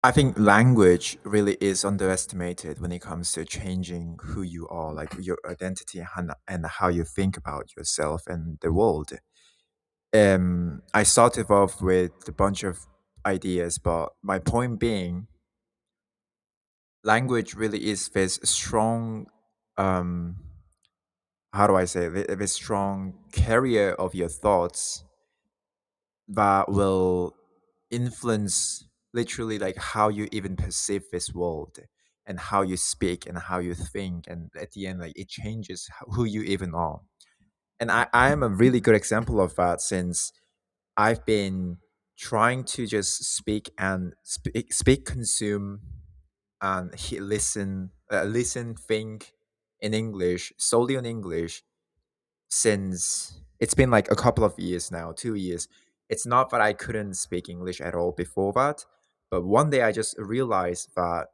I think language really is underestimated when it comes to changing who you are, like your identity and how you think about yourself and the world. I started off with a bunch of ideas, but my point being, language really is this strong, um, how do I say, this strong carrier of your thoughts that will influence literally like how you even perceive this world and how you speak and how you think, and at the end like it changes who you even are. And I am a really good example of that, since I've been trying to just speak and speak, consume, and listen, think in English, solely on English, since it's been like a couple of years now, 2 years. It's not that I couldn't speak English at all before that, but one day I just realized that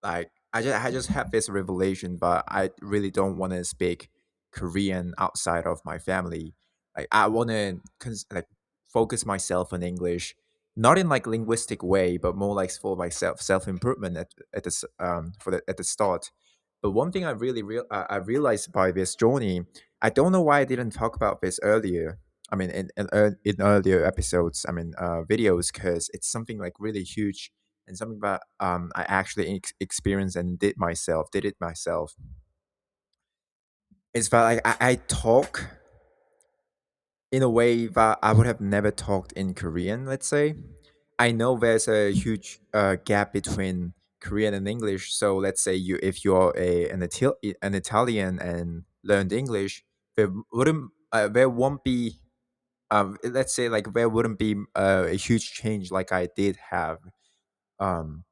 like I just had this revelation that I really don't want to speak Korean outside of my family. Like I want to like focus myself on English, not in like linguistic way, but more like for myself, self improvement at at the start. But one thing I realized by this journey, I don't know why I didn't talk about this earlier. I mean, in earlier episodes, I mean, videos, because it's something like really huge and something that I actually experienced and did it myself. Is that like I talk in a way that I would have never talked in Korean. Let's say I know there's a huge gap between Korean and English. So let's say if you're an Italian and learned English, there won't be let's say like there wouldn't be a huge change like I did have. Um,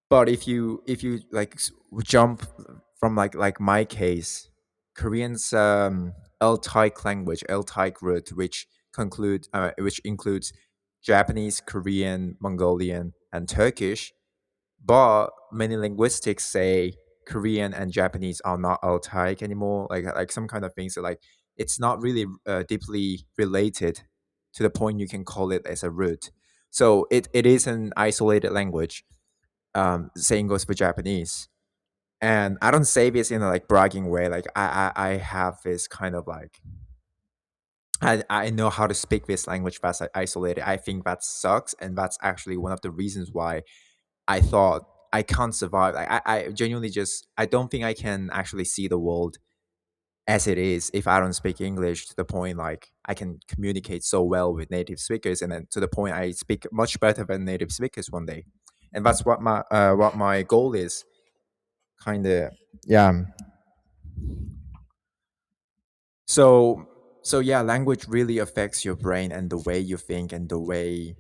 But if you like jump from like my case, Korean's L-type language, L-type root, which includes Japanese, Korean, Mongolian, and Turkish. But many linguistics say Korean and Japanese are not L-type anymore. Like some kind of things that like it's not really deeply related to the point you can call it as a root. So it is an isolated language. Same goes for Japanese. And I don't say this in a like bragging way. Like I have this kind of like I know how to speak this language that's like, isolated. I think that sucks, and that's actually one of the reasons why I thought I can't survive. Like I genuinely just I don't think I can actually see the world as it is if I don't speak English to the point like I can communicate so well with native speakers, and then to the point I speak much better than native speakers one day. And that's what my goal is, kind of. Yeah. So yeah, language really affects your brain and the way you think and the way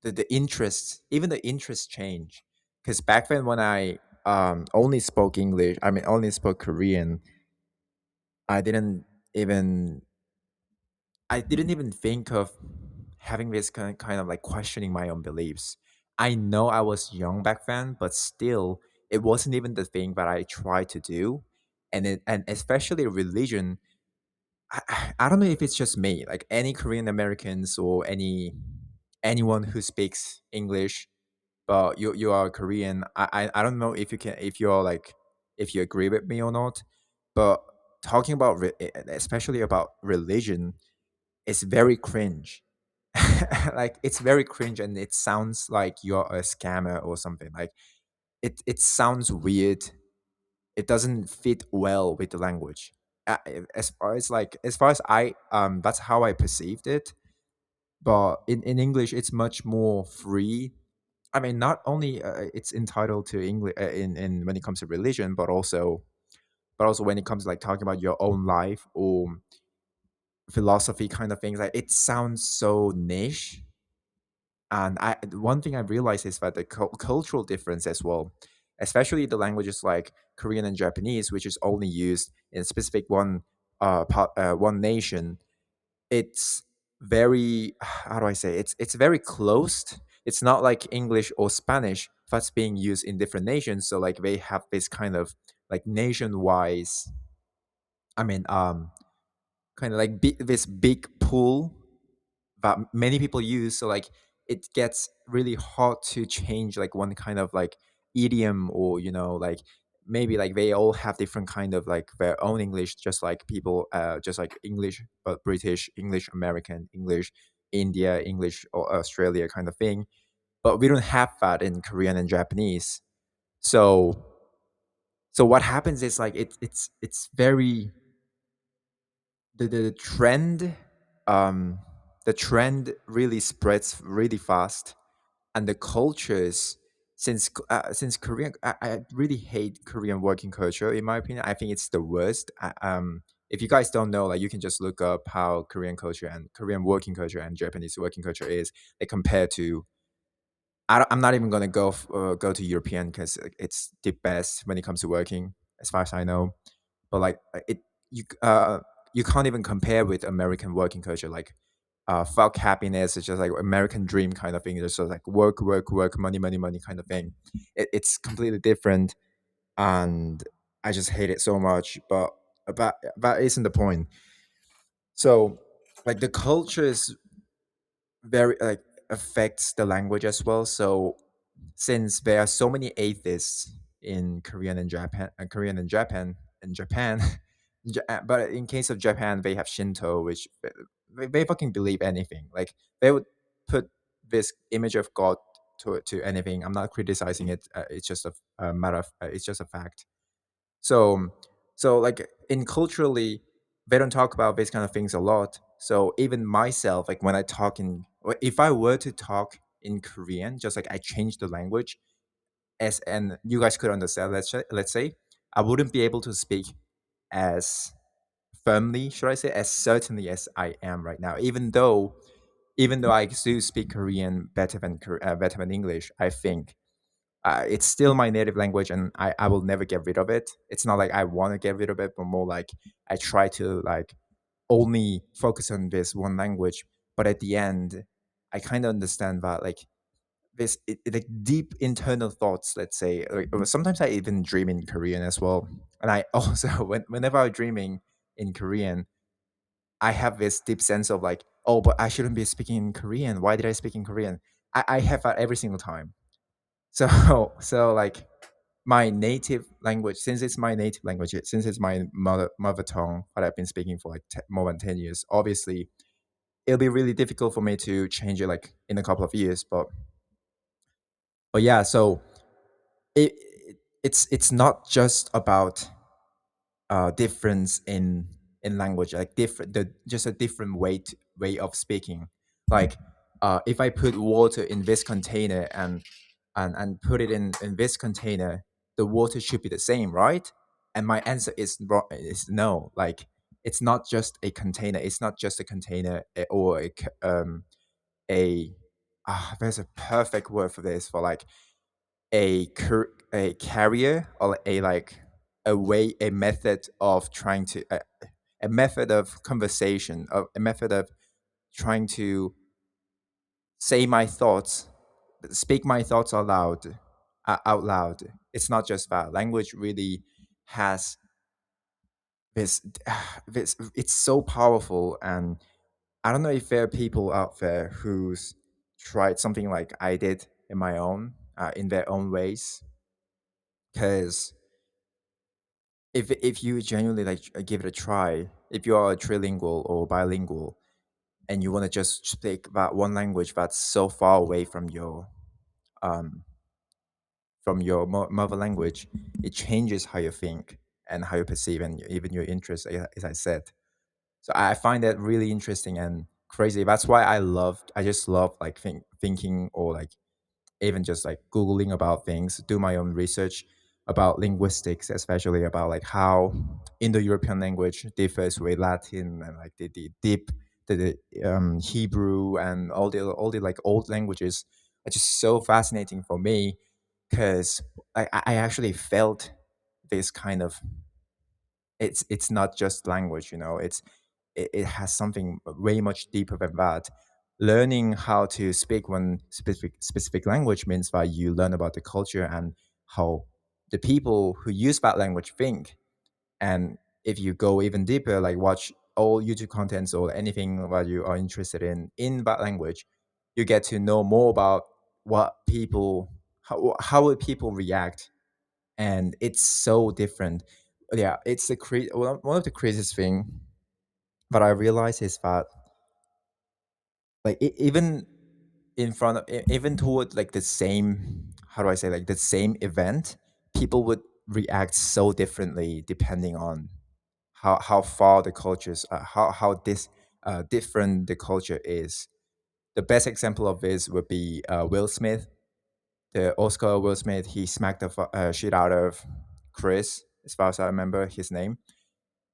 the interests, even the interests change. Because back then when I only spoke English, I mean only spoke Korean, I didn't even I didn't even think of having this kind of like questioning my own beliefs. I know I was young back then, but still, it wasn't even the thing that I tried to do. And especially religion, I don't know if it's just me, like any Korean Americans or anyone who speaks English, but you are Korean. I don't know if you're like if you agree with me or not, but talking about especially about religion, it's very cringe. Like it's very cringe, and it sounds like you're a scammer or something. Like it sounds weird. It doesn't fit well with the language. As far as I that's how I perceived it. But in English, it's much more free. I mean, not only it's entitled to English in when it comes to religion, but also when it comes to like talking about your own life or philosophy kind of things. Like it sounds so niche. And one thing I realized is that the cultural difference as well, especially the languages like Korean and Japanese, which is only used in a specific one nation. It's very how do I say, it's very closed. It's not like English or Spanish that's being used in different nations. So like they have this kind of like nation wise. I mean, kind of like this big pool that many people use. So like it gets really hard to change like one kind of like idiom, or like maybe like they all have different kind of like their own English, just like people, just like English, but British English, American English, India English, or Australia kind of thing. But we don't have that in Korean and Japanese. So what happens is like it's very, the trend, um the trend really spreads really fast. And the cultures, since Korean, I really hate Korean working culture. In my opinion, I think it's the worst. If you guys don't know, like, you can just look up how Korean culture and Korean working culture and Japanese working culture is, like, compared to. I'm not even gonna go to European, because it's the best when it comes to working, as far as I know. But like, you you can't even compare with American working culture. Like, fuck happiness, it's just like American dream kind of thing. It's just like work, work, work, money, money, money kind of thing. It's completely different, and I just hate it so much. But that isn't the point. So, like, the culture is very, like, affects the language as well. So since there are so many atheists in Korean and Japan, but in case of Japan, they have Shinto, which they fucking believe anything. Like, they would put this image of God to anything. I'm not criticizing it. It's just a matter of, it's just a fact. So, like, in culturally, they don't talk about these kind of things a lot. So even myself, like, when I talk in, if I were to talk in Korean, just like I change the language, as and you guys could understand. Let's say I wouldn't be able to speak as firmly, should I say, as certainly as I am right now. Even though I do speak Korean better than English, I think it's still my native language, and I will never get rid of it. It's not like I want to get rid of it, but more like I try to, like, only focus on this one language. But at the end, I kind of understand that, like, like, deep internal thoughts, let's say, like, sometimes I even dream in Korean as well. And I also, whenever I'm dreaming in Korean, I have this deep sense of like, oh, but I shouldn't be speaking in Korean. Why did I speak in Korean? I have that every single time. So like, my native language, since it's my mother tongue that I've been speaking for like more than 10 years, obviously it'll be really difficult for me to change it like in a couple of years. But yeah, so it's not just about difference in language, like different, just a different way of speaking. Like, if I put water in this container, and put it in this container, the water should be the same, right? And my answer is no. Like, it's not just a container. It's not just a container, or a there's a perfect word for this, for like a carrier, or a, like, a method of trying to, a method of conversation, a method of trying to say my thoughts, speak my thoughts out loud. It's not just that. Language really has this this, it's so powerful. And I don't know if there are people out there who's tried something like I did in my own, in their own ways. Because if you genuinely, like, give it a try, if you are a trilingual or bilingual, and you want to just speak that one language that's so far away um from your mother language, it changes how you think and how you perceive, and even your interests, as I said. So I find that really interesting and crazy. That's why I just love, like, thinking, or like even just like Googling about things, do my own research about linguistics, especially about like how Indo-European language differs with Latin, and like the deep, the Hebrew, and all the like old languages are just so fascinating for me. Because I actually felt this kind of, it's not just language, it has something way much deeper than that. Learning how to speak one specific language means that you learn about the culture and how the people who use that language think. And if you go even deeper, like watch all YouTube contents or anything that you are interested in that language, You get to know more about what people, how would people react, and it's so different. Yeah, it's one of the craziest thing that I realize is that like even in front of even toward like the same, how do I say, like the same event, people would react so differently depending on how far the cultures how this different the culture is. The best example of this would be Will Smith, the Oscar Will Smith. He smacked the shit out of Chris, as far as I remember his name.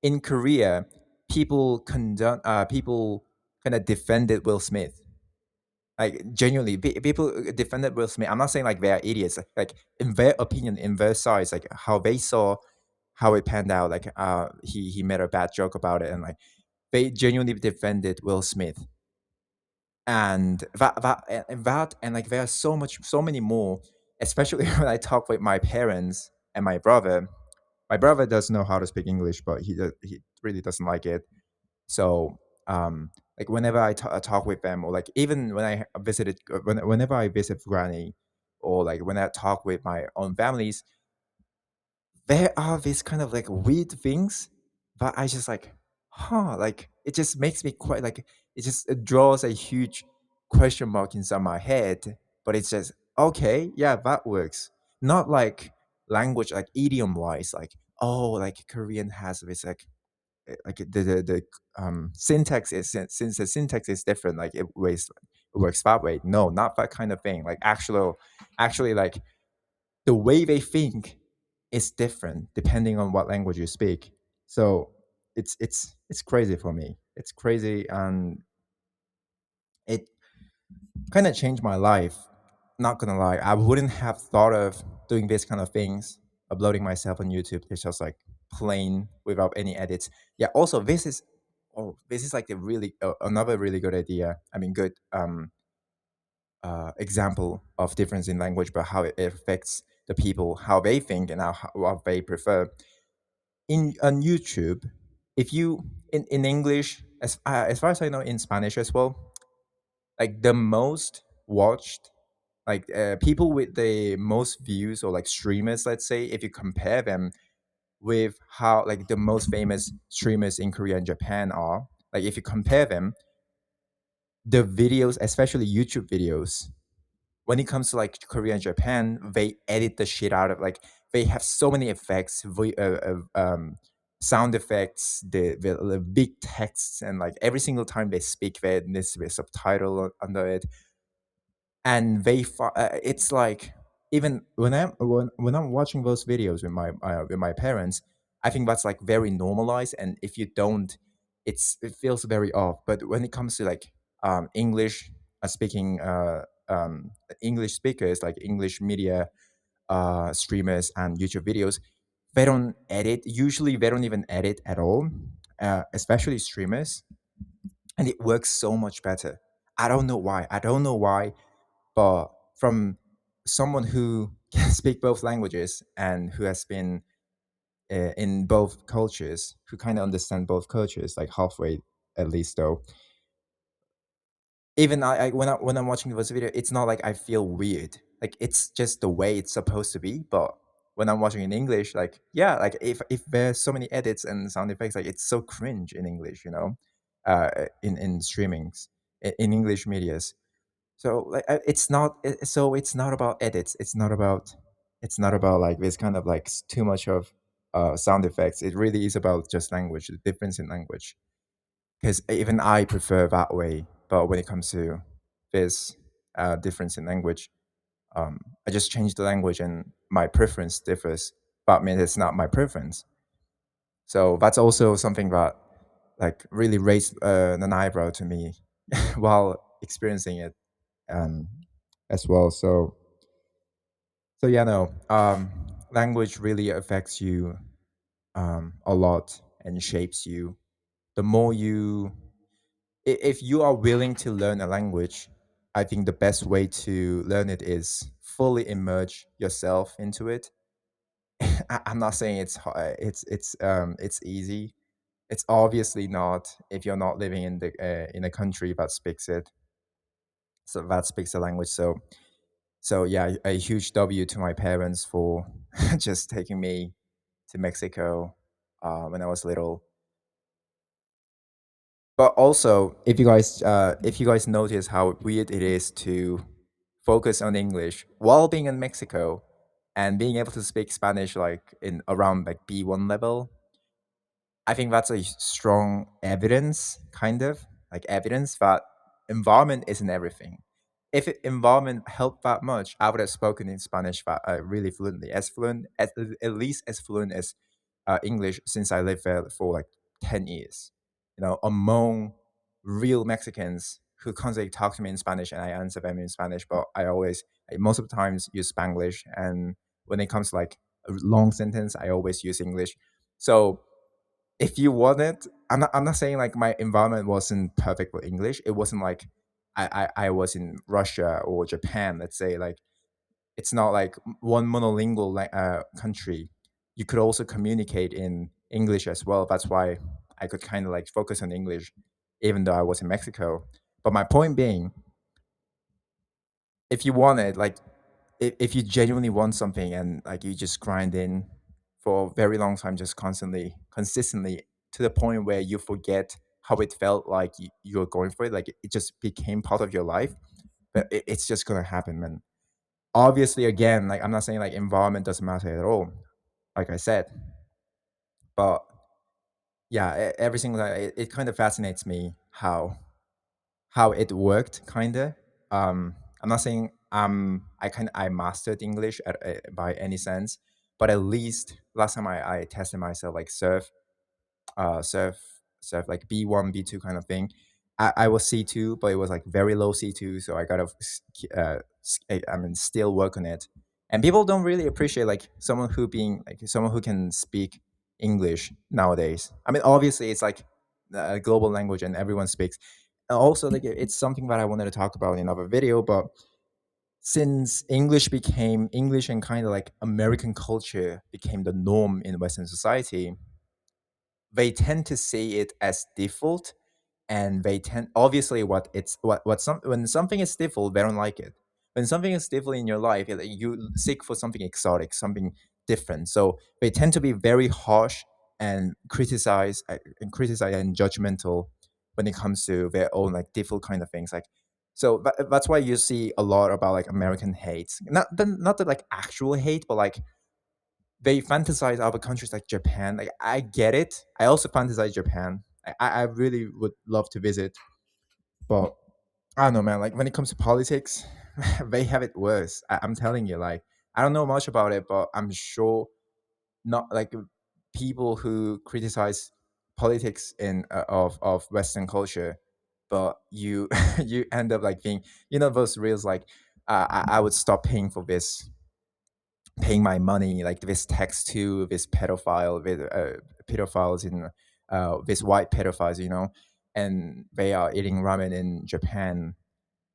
In Korea, people kind of defended Will Smith. Like genuinely, people defended Will Smith. I'm not saying like they're idiots. Like in their opinion, in their size, like how they saw how it panned out. Like he made a bad joke about it, and like they genuinely defended Will Smith. And and like there are so many more. Especially when I talk with my parents and my brother. My brother does know how to speak English, but he really doesn't like it. So, like whenever I talk with them, or like even when whenever I visit Granny, or like when I talk with my own families, there are these kind of like weird things, but I just like, huh, like it just makes me quite like it draws a huge question mark inside my head. But it's just okay, yeah, that works. Not like language, like idiom wise, like oh, like Korean has this like the syntax is since the syntax is different, like it works that way. No, not that kind of thing. Like actually like the way they think is different depending on what language you speak. So it's crazy for me. It's crazy, and it kind of changed my life. Not gonna lie, I wouldn't have thought of doing this kind of things, uploading myself on YouTube. It's just like plain without any edits. Yeah. Also, this is like a really another really good idea. I mean, good example of difference in language, but how it affects the people, how they think, and how what they prefer. In on YouTube, if you in English, as far as I know, in Spanish as well, like the most watched, like people with the most views, or like streamers, let's say, if you compare them with how like the most famous streamers in Korea and Japan are, like if you compare them, the videos, especially YouTube videos, when it comes to like Korea and Japan, they edit the shit out of like they have so many effects, sound effects, the big texts, and like every single time they speak, there needs to be a subtitle under it. And it's like even when I'm watching those videos with my parents, I think that's like very normalized, and if you don't, it feels very off. But when it comes to like English speaking English speakers, like English media streamers and YouTube videos, they don't edit. Usually they don't even edit at all, especially streamers, and it works so much better. I don't know why, but from someone who can speak both languages and who has been in both cultures, who kind of understand both cultures, like halfway at least, though. Even when I'm watching this video, it's not like I feel weird. Like it's just the way it's supposed to be. But when I'm watching in English, like yeah, like if there's so many edits and sound effects, like it's so cringe in English, in streamings, in English medias. So like so it's not about edits. It's not about like this kind of like too much of sound effects. It really is about just language, the difference in language. Because even I prefer that way. But when it comes to this difference in language, I just change the language and my preference differs. But I mean, it's not my preference. So that's also something that like really raised an eyebrow to me while experiencing it um, as well. So yeah, no, language really affects you a lot and shapes you. The more you, if you are willing to learn a language, I think the best way to learn it is fully immerse yourself into it. I'm not saying it's easy. It's obviously not if you're not living in the in a country that speaks it. so that speaks the language. So yeah, a huge W to my parents for just taking me to Mexico when I was little. But also, if you guys notice how weird it is to focus on English while being in Mexico and being able to speak Spanish like in around like B1 level, I think that's a strong evidence, kind of like evidence that environment isn't everything. If environment helped that much, I would have spoken in Spanish that really fluently, as fluent at least as fluent as English, since I lived there for like 10 years. You know, among real Mexicans who constantly talk to me in Spanish and I answer them in Spanish, but I always most of the times use Spanglish, and when it comes to like a long sentence, I always use English. So if you want it, I'm not saying like my environment wasn't perfect with English. It wasn't like I was in Russia or Japan, let's say. Like it's not like one monolingual country. You could also communicate in English as well. That's why I could kind of like focus on English, even though I was in Mexico. But my point being, if you want it, like if you genuinely want something and like you just grind in for a very long time, just constantly, consistently, to the point where you forget how it felt like you're going for it, like it just became part of your life. But it's just gonna happen, man. Obviously, again, like I'm not saying like environment doesn't matter at all, like I said, but yeah, every single time it kind of fascinates me how it worked, kind of. I'm not saying I mastered English by any sense, but at least last time I tested myself like surf surf like B1 B2 kind of thing. I was C2, but it was like very low C2, so I gotta I mean still work on it. And people don't really appreciate like someone who can speak English nowadays. I mean, obviously it's like a global language and everyone speaks. And also, like it's something that I wanted to talk about in another video, but since English and kind of like American culture became the norm in Western society, they tend to see it as default, and they tend obviously what some when something is default, they don't like it. When something is default in your life, you seek for something exotic, something different. So they tend to be very harsh and criticize and judgmental when it comes to their own like default kind of things. Like so that's why you see a lot about like American hate, not the like actual hate, but like they fantasize other countries like Japan. Like I get it. I also fantasize Japan. I really would love to visit, but I don't know, man. Like when it comes to politics, they have it worse. I'm telling you. Like I don't know much about it, but I'm sure not like people who criticize politics in of Western culture, but you you end up like being those reels like I would stop paying for this paying my money like this text to this pedophile with pedophiles in this white pedophiles, and they are eating ramen in Japan.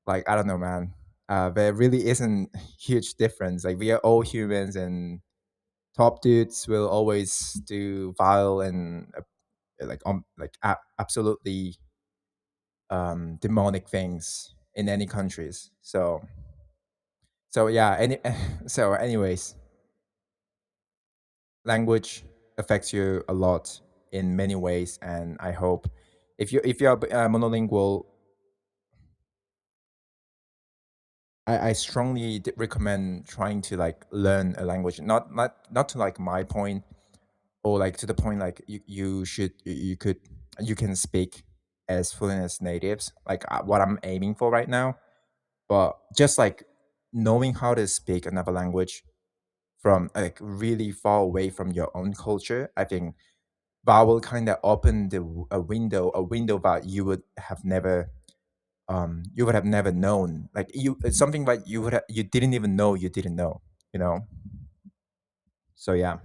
Like I don't know, man. There really isn't huge difference. Like we are all humans, and top dudes will always do vile and absolutely demonic things in any countries. So yeah. So anyways, language affects you a lot in many ways, and I hope if you're monolingual, I strongly recommend trying to like learn a language, not to like my point, or like to the point like you can speak as fluent as natives, like what I'm aiming for right now, but just like knowing how to speak another language from like really far away from your own culture, I think that will kind of open a window that you would have never known. Like it's something that you didn't even know you didn't know. You know. So yeah.